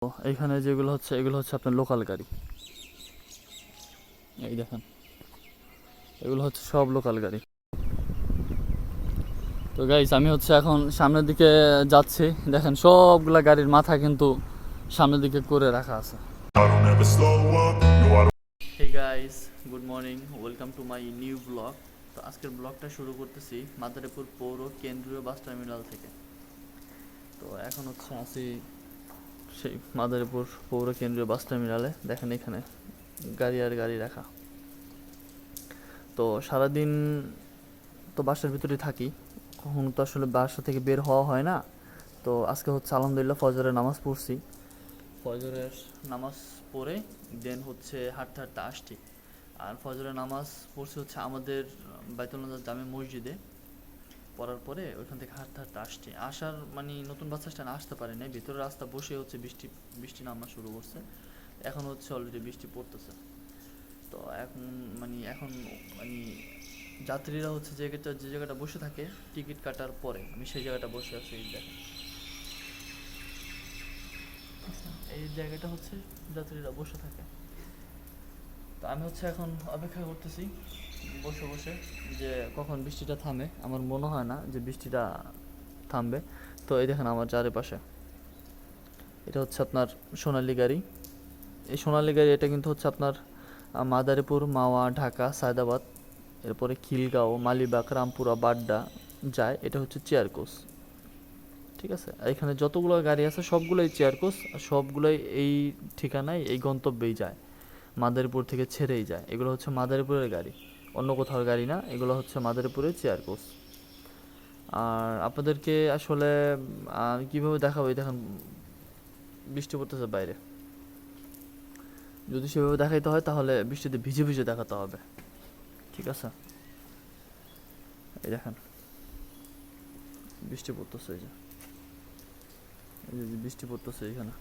তো এইখানে যেগুলো হচ্ছে এগুলো হচ্ছে আপনার লোকাল গাড়ি। এই দেখেন, এগুলো হচ্ছে সব লোকাল গাড়ি। তো গাইস, আমি হচ্ছে এখন সামনের দিকে যাচ্ছি। দেখেন সবগুলা গাড়ির মাথা কিন্তু সামনের দিকে করে রাখা আছে। Hey guys, good morning, welcome to my new vlog. তো আজকের ব্লগটা শুরু করতেছি মাদারীপুর পৌর কেন্দ্রীয় বাস টার্মিনাল থেকে। তো এখন হচ্ছে আসি সেই মাদারীপুর পৌর কেন্দ্রীয় বাস টার্মিনালে। দেখেন এখানে গাড়ি আর গাড়ি রাখা। তো সারাদিন তো বাসার ভিতরে থাকি, কখনো তো আসলে বাসা থেকে বের হওয়া হয় না। তো আজকে হচ্ছে আলহামদুলিল্লাহ ফজরের নামাজ পড়ছি। ফজরের নামাজ পড়ে দেন হচ্ছে হাঁটতে হাঁটতে আসছি। আর ফজরের নামাজ পড়ছি হচ্ছে আমাদের বাইতুল নাজার জামে মসজিদে। পড়ার পরে ওইখান থেকে হাঁটতে হাঁটতে আসছি। আসার মানে নতুন বাস স্ট্যান্ডে আসতে পারি নাই, ভিতরে রাস্তা বসে হচ্ছে বৃষ্টি বৃষ্টি নামা শুরু করছে। এখন হচ্ছে অলরেডি বৃষ্টি পড়তেছে। তো এখন এখন মানে যাত্রীরা হচ্ছে যে জায়গাটা বসে থাকে টিকিট কাটার পরে, আমি সেই জায়গাটা বসে আছি। এই দেখেন, এই জায়গাটা হচ্ছে যাত্রীরা বসে থাকে। তো আমি হচ্ছে এখন অপেক্ষা করতেছি বসে বসে যে কখন বৃষ্টিটা থামে। আমার মনে হয় না যে বৃষ্টিটা থামবে। তো এই দেখেন আমার চারিপাশে, এটা হচ্ছে আপনার সোনালী গাড়ি। এই সোনালী গাড়ি এটা কিন্তু হচ্ছে আপনার মাদারীপুর, মাওয়া, ঢাকা, সায়দাবাদ, এরপরে খিলগাঁও, মালিবাগ, রামপুরা, বাড্ডা যায়। এটা হচ্ছে চেয়ার কোচ, ঠিক আছে। এখানে যতগুলো গাড়ি আছে সবগুলোই চেয়ার কোচ, আর সবগুলোই এই ঠিকানায় এই গন্তব্যেই যায়। মাদারীপুর থেকে ছেড়েই যায়। এগুলো হচ্ছে মাদারীপুরের গাড়ি, অন্য কোথাও গাড়ি না। এগুলো হচ্ছে মাদারীপুরের চেয়ার কোচ। আর আপনাদেরকে আসলে কীভাবে দেখাবো, এই দেখেন বৃষ্টি পড়তেছে বাইরে। যদি সেভাবে দেখাইতে হয় তাহলে বৃষ্টিতে ভিজে ভিজে দেখাতে হবে, ঠিক আছে। এই দেখেন বৃষ্টি পড়তেছে, এই যে বৃষ্টি পড়তেছে এখানে।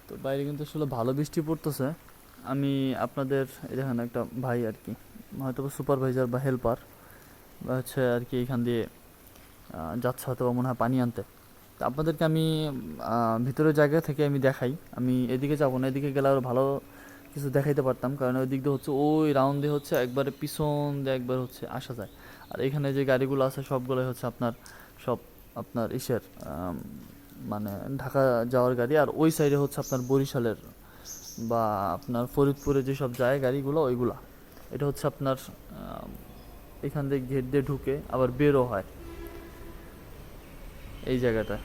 তো বাইরে কিন্তু আসলে ভালো বৃষ্টি পড়তেছে। আমি আপনাদের এই দেখেন একটা ভাই আর কি, হয়তো সুপারভাইজার বা হেল্পার বা হচ্ছে আর কি, এখান দিয়ে যাচ্ছে হয়তো মনে হয় পানি আনতে। তো আপনাদেরকে আমি ভিতরের জায়গা থেকে আমি দেখাই। আমি এদিকে যাব না, এদিকে গেলে আরও ভালো কিছু দেখাইতে পারতাম, কারণ ওই দিক দিয়ে হচ্ছে ওই রাউন্ড দিয়ে হচ্ছে একবারে পিছন দিয়ে একবার হচ্ছে আসা যায়। আর এখানে যে গাড়িগুলো আছে সবগুলোই হচ্ছে আপনার সব আপনার ইসের মানে ঢাকা যাওয়ার গাড়ি। আর ওই সাইডে হচ্ছে আপনার বরিশালের বা আপনার ফরিদপুরে যেসব যায় গাড়িগুলো ওইগুলা। এটা হচ্ছে আপনার এখান দিয়ে গেট দিয়ে ঢুকে আবার বেরও হয় এই জায়গাটা।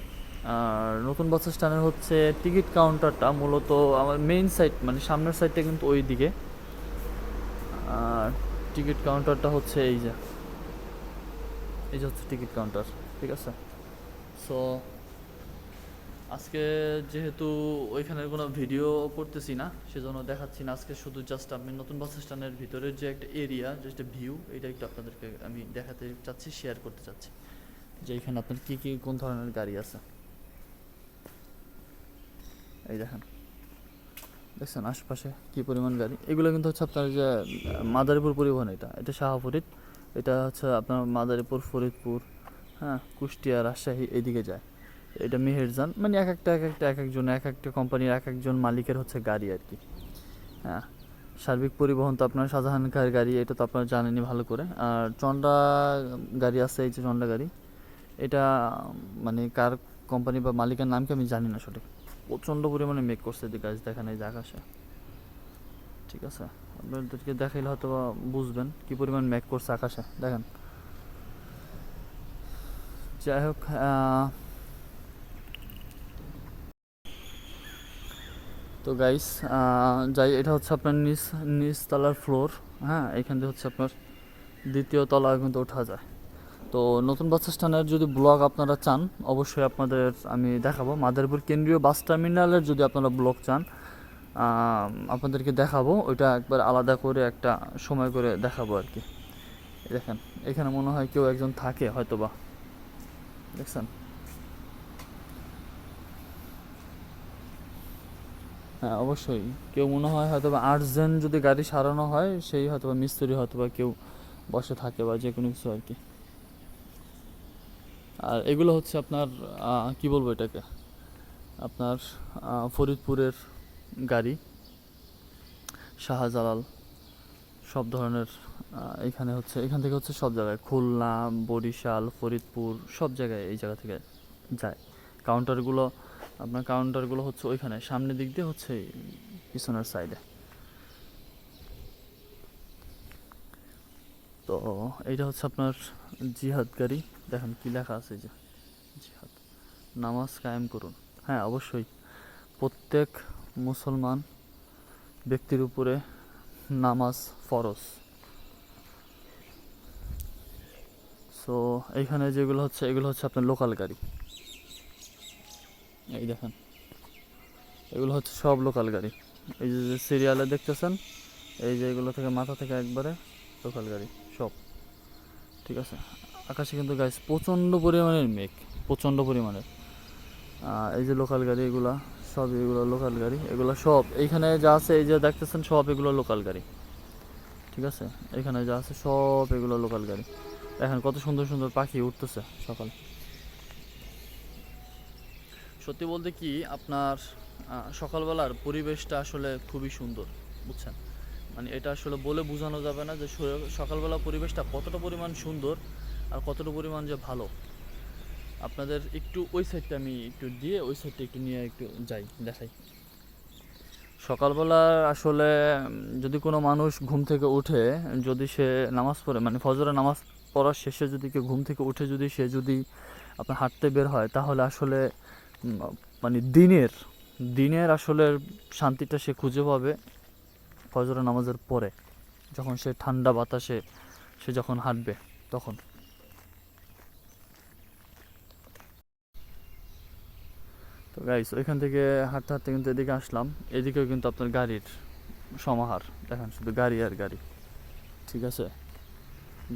আর নতুন বাস স্ট্যান্ডের হচ্ছে টিকিট কাউন্টারটা মূলত আমার মেইন সাইড, মানে সামনের সাইডটা কিন্তু ওই দিকে। আর টিকিট কাউন্টারটা হচ্ছে এই যে হচ্ছে টিকিট কাউন্টার, ঠিক আছে। সো আজকে যেহেতু ওইখানের কোনো ভিডিও করতেছি না, সেজন্য দেখাচ্ছি না আজকে। শুধু জাস্ট আমি নতুন বাস স্ট্যান্ডের ভিতরের যে একটা এরিয়া, যে একটা ভিউ, এটা একটু আপনাদেরকে আমি দেখাতে চাচ্ছি, শেয়ার করতে চাচ্ছি যে এখানে আপনার কী কী কোন ধরনের গাড়ি আছে। এই দেখেন, দেখছেন আশপাশে কী পরিমাণ গাড়ি। এগুলো কিন্তু হচ্ছে আপনার যে মাদারীপুর পরিবহন, এটা শাহফরিদ। এটা হচ্ছে আপনার মাদারীপুর, ফরিদপুর, হ্যাঁ, কুষ্টিয়া, রাজশাহী এইদিকে যায়। এটা মেহেরজান, মানে এক একজন এক একটা কোম্পানির এক একজন মালিকের হচ্ছে গাড়ি আর কি। হ্যাঁ, সার্বিক পরিবহন তো আপনার শাহজাহান খাঁর গাড়ি, এটা তো আপনারা জানেনই ভালো করে। আর চন্ডা গাড়ি আছে, এই যে চন্ডা গাড়ি, এটা মানে কার কোম্পানি বা মালিকের নাম কি আমি জানি না সঠিক। প্রচণ্ড পরিমাণে মেক করছে এদিকে, গাছ দেখেন এই যে আকাশে, ঠিক আছে। আপনাদেরকে দেখাইলে হয়তো বুঝবেন কী পরিমাণ মেক করছে আকাশে, দেখেন। যাই হোক, তো গাইস যাই, এটা হচ্ছে আপনার নিচতলার ফ্লোর। হ্যাঁ, এখান থেকে হচ্ছে আপনার দ্বিতীয় তলা কিন্তু ওঠা যায়। তো নতুন বাস স্ট্যান্ডের যদি ব্লগ আপনারা চান, অবশ্যই আপনাদের আমি দেখাবো। মাদারীপুর কেন্দ্রীয় বাস টার্মিনালের যদি আপনারা ব্লগ চান, আপনাদেরকে দেখাবো। ওইটা একবার আলাদা করে একটা সময় করে দেখাবো আর কি। দেখেন এখানে মনে হয় কেউ একজন থাকে হয়তো বা, দেখছেন। হ্যাঁ অবশ্যই, কেউ মনে হয় হয়তো বা আর্জেন্ট যদি গাড়ি সারানো হয় সেই হয়তো বা মিস্ত্রি হয়তো বা কেউ বসে থাকে বা যে কোনো কিছু আর কি। আর এগুলো হচ্ছে আপনার কি বলবো এটাকে, আপনার ফরিদপুরের গাড়ি, শাহজালাল, সব ধরনের এখানে হচ্ছে, এখান থেকে হচ্ছে সব জায়গায়, খুলনা, বরিশাল, ফরিদপুর, সব জায়গায় এই জায়গা থেকে যায়। কাউন্টারগুলো, আপনার কাউন্টারগুলো হচ্ছে ওইখানে সামনের দিক দিয়ে, হচ্ছে পিছনের সাইডে। তো এইটা হচ্ছে আপনার জিহাদ গাড়ি, দেখেন কি লেখা আছে, যে জিহাদ, নামাজ কায়েম করুন। হ্যাঁ অবশ্যই, প্রত্যেক মুসলমান ব্যক্তির উপরে নামাজ ফরজ। সো এইখানে যেগুলো হচ্ছে এগুলো হচ্ছে আপনার লোকাল গাড়ি, এই দেখেন এগুলো হচ্ছে সব লোকাল গাড়ি। এই যে সিরিয়ালে দেখতেছেন, এই যে এগুলো থেকে মাথা থেকে একবারে লোকাল গাড়ি সব, ঠিক আছে। আকাশে কিন্তু গাইস প্রচণ্ড পরিমাণের মেঘ, প্রচণ্ড পরিমাণের। এই যে লোকাল গাড়ি এগুলা, সব এগুলো লোকাল গাড়ি, এগুলো সব এইখানে যা আছে, এই যে দেখতেছেন সব এগুলো লোকাল গাড়ি, ঠিক আছে। এখানে যা আছে সব এগুলো লোকাল গাড়ি। দেখেন কত সুন্দর সুন্দর পাখি উঠতেছে সকাল। সত্যি বলতে কি আপনার সকালবেলার পরিবেশটা আসলে খুবই সুন্দর, বুঝছেন। মানে এটা আসলে বলে বোঝানো যাবে না যে সকালবেলা পরিবেশটা কতটা পরিমাণ সুন্দর আর কতটা পরিমাণ যে ভালো। আপনাদের একটু ওই সাইডটা আমি একটু দিয়ে, ওই সাইডটা একটু নিয়ে একটু যাই দেখাই। সকালবেলা আসলে যদি কোনো মানুষ ঘুম থেকে উঠে, যদি সে নামাজ পড়ে, মানে ফজরের নামাজ পড়ার শেষে যদি কেউ ঘুম থেকে উঠে যদি সে যদি আপনার হাঁটতে বের হয়, তাহলে আসলে মানে দিনের দিনের আসলে শান্তিটা সে খুঁজে পাবে ফজরের নামাজের পরে, যখন সে ঠান্ডা বাতাসে সে যখন হাঁটবে তখন। তো গাইস ওইখান থেকে হাঁটতে হাঁটতে কিন্তু এদিকে আসলাম, এদিকেও কিন্তু আপনার গাড়ির সমাহার, দেখেন শুধু গাড়ি আর গাড়ি, ঠিক আছে।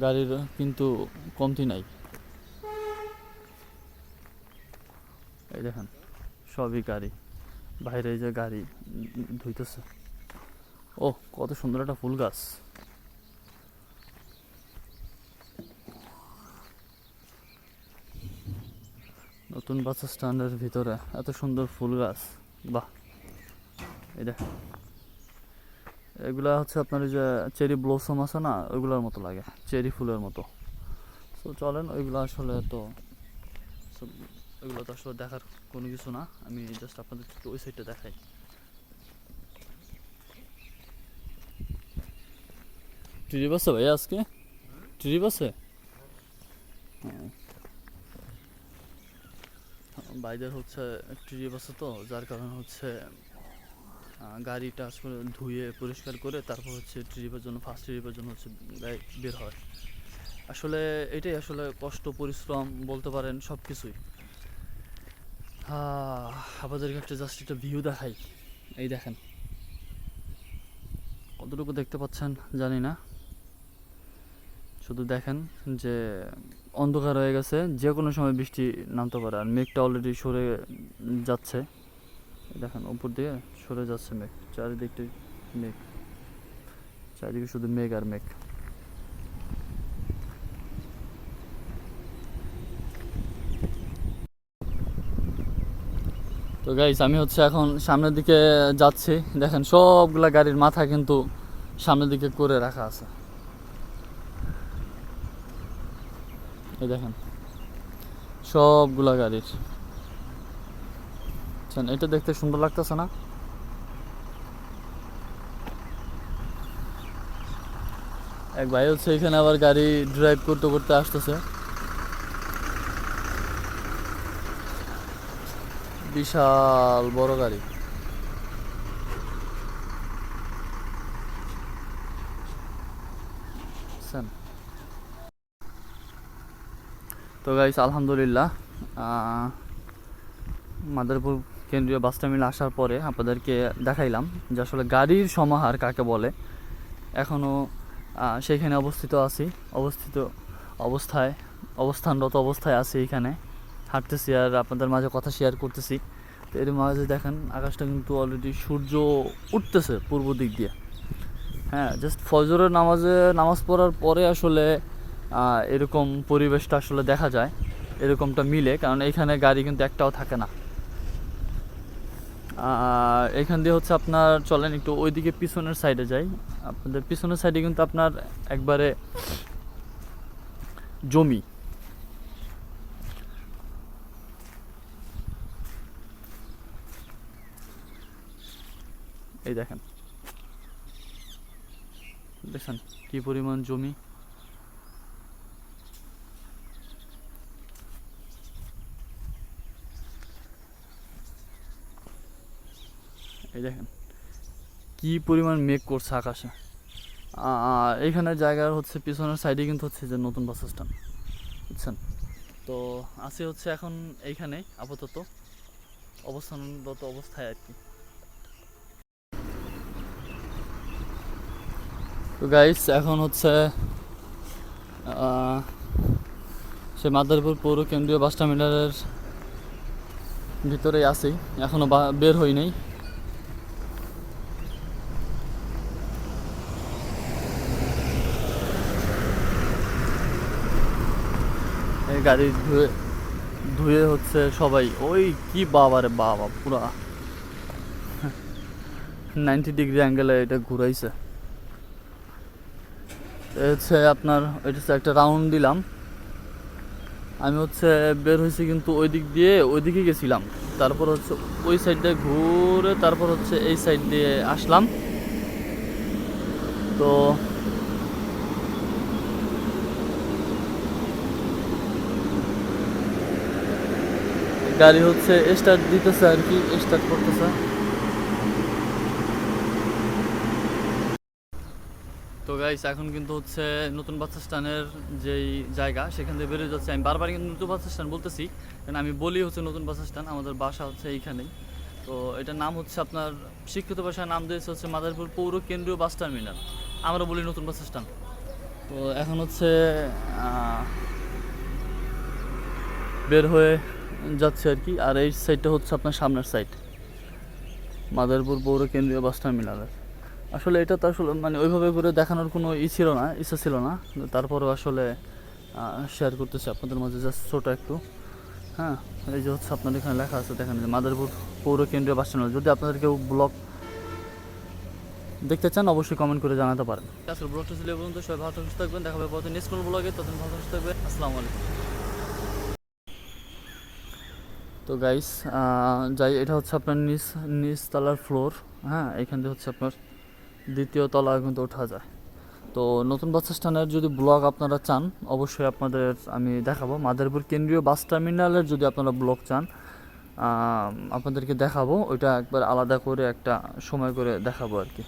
গাড়ির কিন্তু কমতি নাই, এই দেখেন সবই গাড়ি। বাইরে এই যে গাড়ি ধুইতেছে। ও কত সুন্দর একটা ফুল গাছ, নতুন বাস স্ট্যান্ডের ভিতরে এত সুন্দর ফুল গাছ, বাহ। এই দেখেন এগুলা হচ্ছে আপনার এই যে চেরি ব্লসম আছে না, ওইগুলোর মতো লাগে, চেরি ফুলের মতো। তো চলেন, ওইগুলো আসলে তো ওইগুলো তো আসলে দেখার কোনো কিছু না, আমি জাস্ট আপনাদের ওই সাইডটা দেখাই। ট্রিপ আছে ভাই আজকে, ট্রিপ আছে। বাইদের হচ্ছে ট্রিপ আছে, তো যার কারণে হচ্ছে গাড়িটা আসলে ধুয়ে পরিষ্কার করে তারপর হচ্ছে ট্রিপের জন্য, ফার্স্ট ট্রিপের জন্য হচ্ছে গাড়ি বের হয়। আসলে এটাই আসলে কষ্ট, পরিশ্রম বলতে পারেন, সব কিছুই। আপনাদেরকে একটা জাস্ট একটা ভিউ দেখাই, এই দেখেন কতটুকু দেখতে পাচ্ছেন জানি না, শুধু দেখেন যে অন্ধকার হয়ে গেছে, যে কোনো সময় বৃষ্টি নামতে পারে, আর মেঘটা অলরেডি সরে যাচ্ছে। দেখেন উপর দিয়ে সরে যাচ্ছে মেঘ, চারিদিকটা মেঘ, চারিদিকে শুধু মেঘ আর মেঘ। তো গাইস আমি হচ্ছে এখন সামনের দিকে যাচ্ছি, দেখেন সবগুলা গাড়ির মাথা কিন্তু সামনের দিকে করে রাখা আছে, এই দেখেন সবগুলা গাড়ির। এটা দেখতে সুন্দর লাগতেছে না? এক ভাই হচ্ছে এখানে আবার গাড়ি ড্রাইভ করতে করতে আসতেছে, বিশাল বড় গাড়ি। তো গাইস আলহামদুলিল্লাহ, মাদারীপুর কেন্দ্রীয় বাস টার্মিনাল আসার পরে আপনাদেরকে দেখাইলাম যে আসলে গাড়ির সমাহার কাকে বলে। এখনও সেইখানে অবস্থানরত অবস্থায় আছি, এখানে হাঁটতেছি আর আপনাদের মাঝে কথা শেয়ার করতেছি। তো এর মাঝে দেখেন আকাশটা কিন্তু অলরেডি সূর্য উঠতেছে পূর্ব দিক দিয়ে। হ্যাঁ, জাস্ট ফজরের নামাজ পড়ার পরে আসলে এরকম পরিবেশটা আসলে দেখা যায়, এরকমটা মিলে, কারণ এখানে গাড়ি কিন্তু একটাও থাকে না। এখান দিয়ে হচ্ছে আপনার চলেন একটু ওইদিকে পিছনের সাইডে যাই। আপনাদের পিছনের সাইডে কিন্তু আপনার একবারে জমি। এই দেখেন দেখছেন কি পরিমাণ জমি। এই দেখেন কি পরিমাণ মেঘ করছে আকাশে। এইখানে জায়গার হচ্ছে পিছনের সাইডে কিন্তু হচ্ছে যে নতুন বাস স্ট্যান্ড, বুঝছেন। তো আছি হচ্ছে এখন এইখানে আপাতত অবস্থানরত অবস্থায় আর কি। তো গাইস এখন হচ্ছে সে মাদারীপুর পৌর কেন্দ্রীয় বাস টার্মিনালের ভিতরেই আছি, এখনো বের হই নাই। এই গাড়ি ধুয়ে ধুয়ে হচ্ছে সবাই, ওই কি বাবারে বাবা, পুরা 90 ডিগ্রি অ্যাঙ্গেলে এটা ঘুরাইছে। হচ্ছে আপনার এটা হচ্ছে একটা রাউন্ড দিলাম, আমি হচ্ছে বের হয়েছি কিন্তু ওই দিক দিয়ে ওইদিকে গেছিলাম, তারপর হচ্ছে ওই সাইড দিয়ে ঘুরে তারপর হচ্ছে এই সাইড দিয়ে আসলাম। তো গাড়ি হচ্ছে স্টার্ট দিতেছে আর কি, স্টার্ট করতেছে। তো গাইস এখন কিন্তু হচ্ছে নতুন বাস স্ট্যান্ডের যেই জায়গা সেখান থেকে বেরিয়ে যাচ্ছে। আমি বারবার কিন্তু নতুন বাস স্ট্যান্ড বলতেছি, কারণ আমি বলি হচ্ছে নতুন বাস স্ট্যান্ড, আমাদের বাসা হচ্ছে এইখানেই। তো এটার নাম হচ্ছে আপনার শিক্ষিত ভাষায় নাম দিয়েছে হচ্ছে মাদারীপুর পৌর কেন্দ্রীয় বাস টার্মিনাল, আমরা বলি নতুন বাস স্ট্যান্ড। তো এখন হচ্ছে বের হয়ে যাচ্ছে আর কি। আর এই সাইডটা হচ্ছে আপনার সামনের সাইড মাদারীপুর পৌর কেন্দ্রীয় বাস টার্মিনালের। আসলে এটা তো আসলে মানে ওইভাবে করে দেখানোর কোনো ইচ্ছা ছিল না, তারপরেও আসলে শেয়ার করতেছি আপনাদের মাঝে জাস্ট ছোটো একটু। হ্যাঁ, এই যে হচ্ছে আপনাদের এখানে লেখা আছে দেখেন যে মাদারীপুর পৌর কেন্দ্রীয় বাস টার্মিনাল। যদি আপনাদের কেউ ব্লগ দেখতে চান অবশ্যই কমেন্ট করে জানাতে পারেন। আসলে ব্লগটা ছিল এই পর্যন্ত, সবাই ভালো সুস্থ থাকবেন, দেখা হবে পরে নেক্সট কোনো ব্লগে, ততদিন ভালো সুস্থ থাকবেন। আসসালামু আলাইকুম। তো গাইস যাই, এটা হচ্ছে আপনার নিচ তলার ফ্লোর। হ্যাঁ, এখান থেকে হচ্ছে আপনার দ্বিতীয় তলা কিন্তু ওঠা যায়। তো নতুন বাস স্ট্যান্ডের যদি ব্লগ আপনারা চান অবশ্যই আপনাদের আমি দেখাবো। মাদারীপুর কেন্দ্রীয় বাস টার্মিনালের যদি আপনারা ব্লগ চান আপনাদেরকে দেখাবো, ওইটা একবার আলাদা করে একটা সময় করে দেখাবো আর কি।